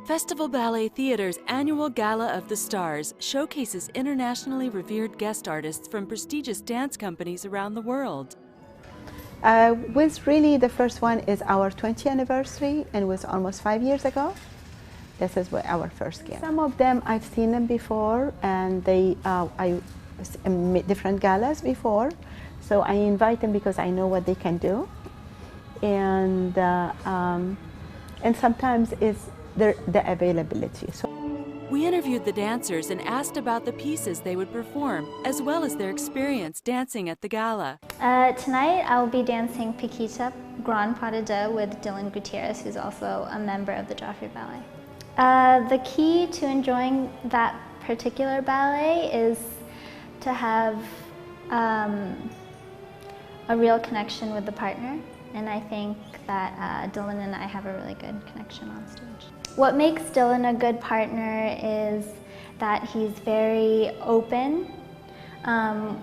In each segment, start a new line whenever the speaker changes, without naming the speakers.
Festival Ballet Theatre's annual Gala of the Stars showcases internationally revered guest artists from prestigious dance companies around the world.
Really the first one is our 20th anniversary, and it was almost 5 years ago. This is our first gala. Some of them I've seen them before, and I made different galas before, so I invite them because I know what they can do, and sometimes it's the availability. So
we interviewed the dancers and asked about the pieces they would perform, as well as their experience dancing at the gala.
Tonight I'll be dancing Paquita Grand Pas de Deux with Dylan Gutierrez, who's also a member of the Joffrey Ballet. The key to enjoying that particular ballet is to have a real connection with the partner, and I think that Dylan and I have a really good connection on stage. What makes Dylan a good partner is that he's very open.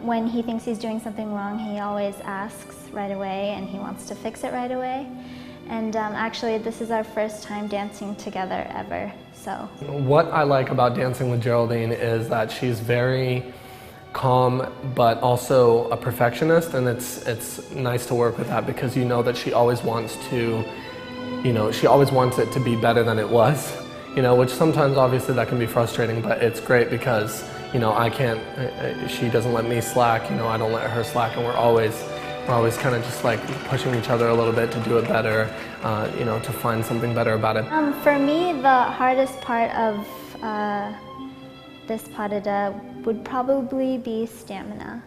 When he thinks he's doing something wrong, he always asks right away, and he wants to fix it right away. And actually, this is our first time dancing together ever, so.
What I like about dancing with Geraldine is that she's very calm, but also a perfectionist, and it's nice to work with that because you know that she always wants to, she always wants it to be better than it was, which sometimes obviously that can be frustrating, but it's great because, she doesn't let me slack, I don't let her slack, and we're always kind of just like pushing each other a little bit to do it better, to find something better about it.
For me, the hardest part of this pas de deux would probably be stamina.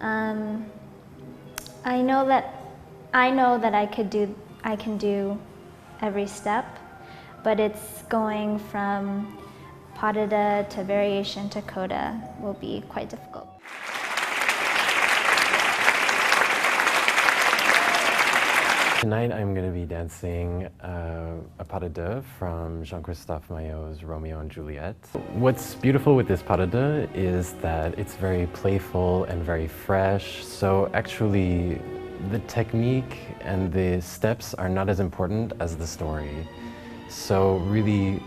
I know that I can do every step, but it's going from pas de deux to variation to coda will be quite difficult.
Tonight I'm going to be dancing a pas de deux from Jean-Christophe Maillot's Romeo and Juliet. What's beautiful with this pas de deux is that it's very playful and very fresh, so actually the technique and the steps are not as important as the story. So really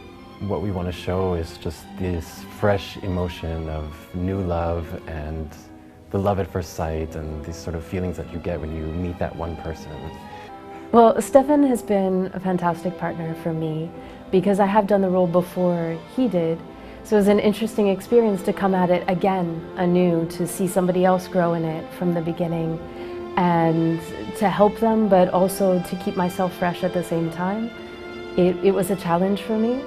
what we want to show is just this fresh emotion of new love and the love at first sight and these sort of feelings that you get when you meet that one person.
Well, Stefan has been a fantastic partner for me because I have done the role before he did. So it was an interesting experience to come at it again anew, to see somebody else grow in it from the beginning and to help them, but also to keep myself fresh at the same time. It was a challenge for me,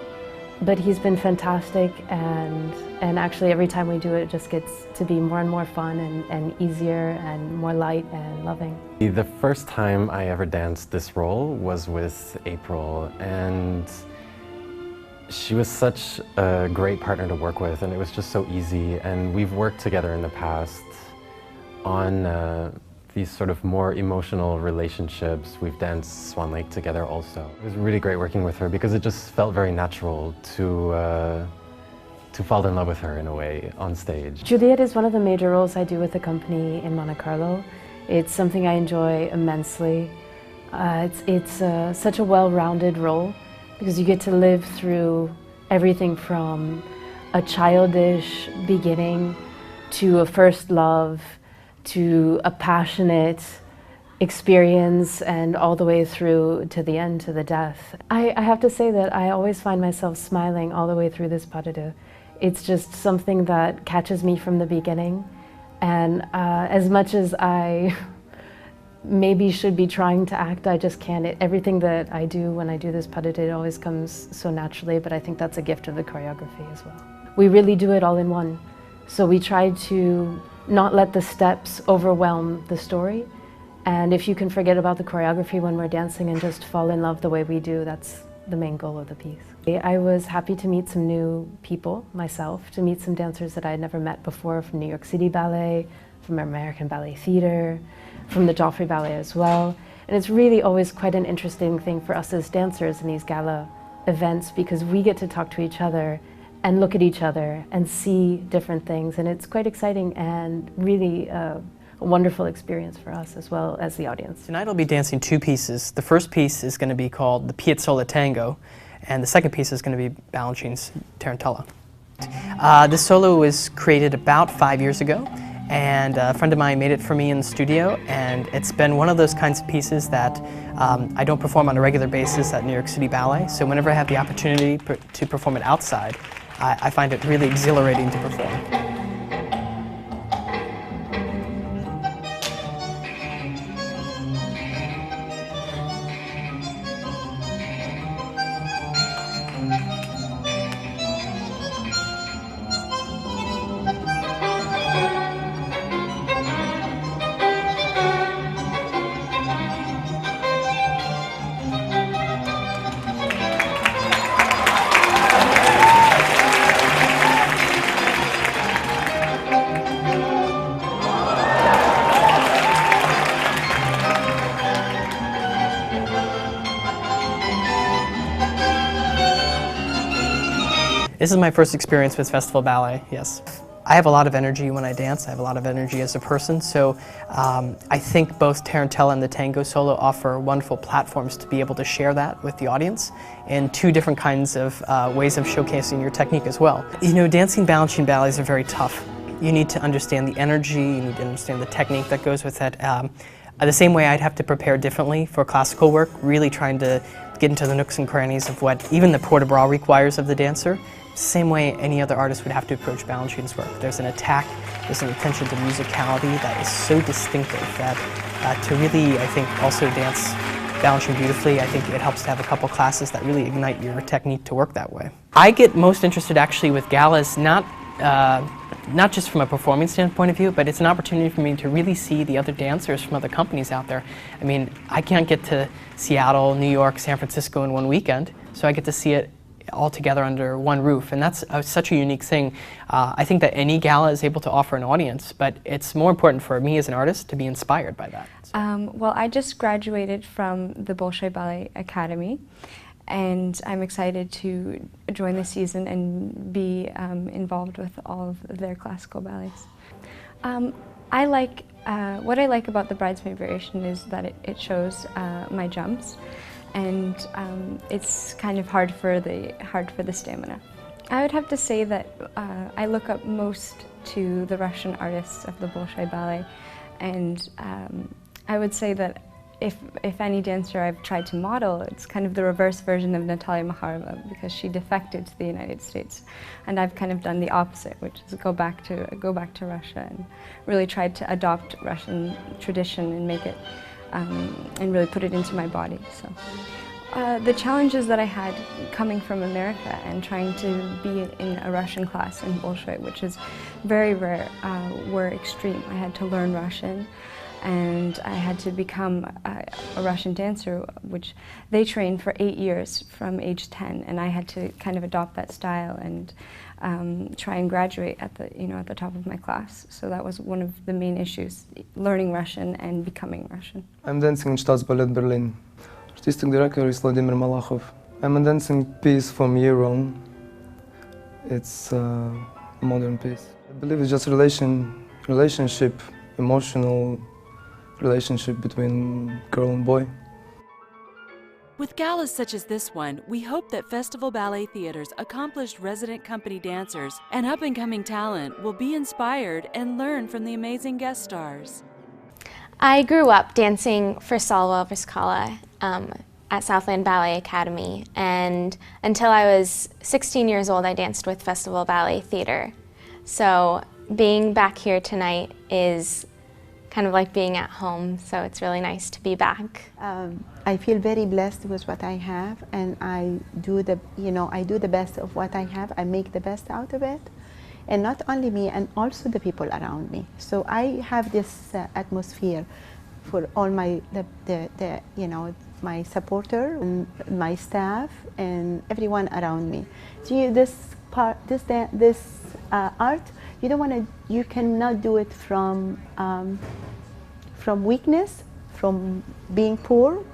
but he's been fantastic, and actually every time we do it, it just gets to be more and more fun and easier and more light and loving.
The first time I ever danced this role was with April, and she was such a great partner to work with, and it was just so easy, and we've worked together in the past on these sort of more emotional relationships. We've danced Swan Lake together also. It was really great working with her because it just felt very natural to fall in love with her in a way on stage.
Juliet is one of the major roles I do with the company in Monte Carlo. It's something I enjoy immensely. It's such a well-rounded role because you get to live through everything from a childish beginning to a first love to a passionate experience and all the way through to the end, to the death. I have to say that I always find myself smiling all the way through this pas de deux. It's just something that catches me from the beginning, and as much as I maybe should be trying to act, I just can't. Everything that I do when I do this pas de deux, it always comes so naturally, but I think that's a gift of the choreography as well. We really do it all in one. So we try to not let the steps overwhelm the story, and if you can forget about the choreography when we're dancing and just fall in love the way we do, that's the main goal of the piece. I was happy to meet some new people myself, to meet some dancers that I had never met before from New York City Ballet, from American Ballet Theatre, from the Joffrey Ballet as well. And it's really always quite an interesting thing for us as dancers in these gala events because we get to talk to each other and look at each other and see different things, and it's quite exciting and really a wonderful experience for us as well as the audience.
Tonight I'll be dancing two pieces. The first piece is going to be called the Piazzolla Tango, and the second piece is going to be Balanchine's Tarantella. This solo was created about 5 years ago, and a friend of mine made it for me in the studio, and it's been one of those kinds of pieces that I don't perform on a regular basis at New York City Ballet, so whenever I have the opportunity to perform it outside, I find it really exhilarating to perform. This is my first experience with Festival Ballet, yes. I have a lot of energy when I dance. I have a lot of energy as a person, so I think both Tarantella and the Tango solo offer wonderful platforms to be able to share that with the audience in two different kinds of ways of showcasing your technique as well. You know, dancing Balanchine ballets are very tough. You need to understand the energy, you need to understand the technique that goes with it. The same way I'd have to prepare differently for classical work, really trying to get into the nooks and crannies of what even the port de bras requires of the dancer. Same way any other artist would have to approach Balanchine's work. There's an attack, there's an attention to musicality that is so distinctive that to really, I think, also dance Balanchine beautifully, I think it helps to have a couple classes that really ignite your technique to work that way. I get most interested actually with galas, not just from a performing standpoint of view, but it's an opportunity for me to really see the other dancers from other companies out there. I mean, I can't get to Seattle, New York, San Francisco in one weekend, so I get to see it all together under one roof, and that's such a unique thing. I think that any gala is able to offer an audience, but it's more important for me as an artist to be inspired by that.
Well, I just graduated from the Bolshoi Ballet Academy, and I'm excited to join the season and be involved with all of their classical ballets. What I like about the Bridesmaid Variation is that it shows my jumps, and it's kind of hard for the stamina. I would have to say that I look up most to the Russian artists of the Bolshoi Ballet, and I would say that if any dancer I've tried to model, it's kind of the reverse version of Natalia Makharova, because she defected to the United States, and I've kind of done the opposite, which is go back to Russia and really tried to adopt Russian tradition and make it and really put it into my body. So the challenges that I had coming from America and trying to be in a Russian class in Bolshoi, which is very rare, were extreme. I had to learn Russian, and I had to become a Russian dancer, which they trained for 8 years from age 10, and I had to kind of adopt that style and try and graduate at the top of my class. So that was one of the main issues, learning Russian and becoming Russian.
I'm dancing in Staatsballet Berlin. Artistic director is Vladimir Malachov. I'm a dancing piece from year on. It's a modern piece. I believe it's just relationship, emotional relationship between girl and boy.
With galas such as this one, we hope that Festival Ballet Theatre's accomplished resident company dancers and up-and-coming talent will be inspired and learn from the amazing guest stars.
I grew up dancing for Salwa Vrskala at Southland Ballet Academy, and until I was 16 years old, I danced with Festival Ballet Theatre. So being back here tonight is kind of like being at home, so it's really nice to be back.
I feel very blessed with what I have, and I do the best of what I have. I make the best out of it, and not only me, and also the people around me. So I have this atmosphere for all my my supporter, and my staff, and everyone around me. So this art, you cannot do it from weakness, from being poor.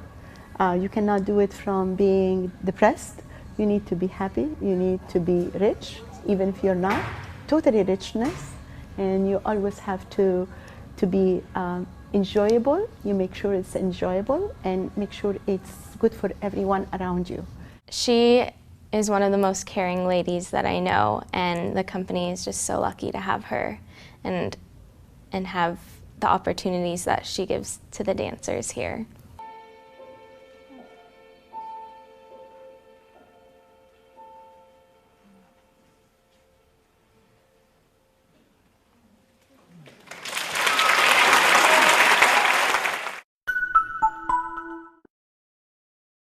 You cannot do it from being depressed. You need to be happy. You need to be rich, even if you're not. Totally richness, and you always have to be enjoyable. You make sure it's enjoyable and make sure it's good for everyone around you.
She is one of the most caring ladies that I know, and the company is just so lucky to have her and have the opportunities that she gives to the dancers here.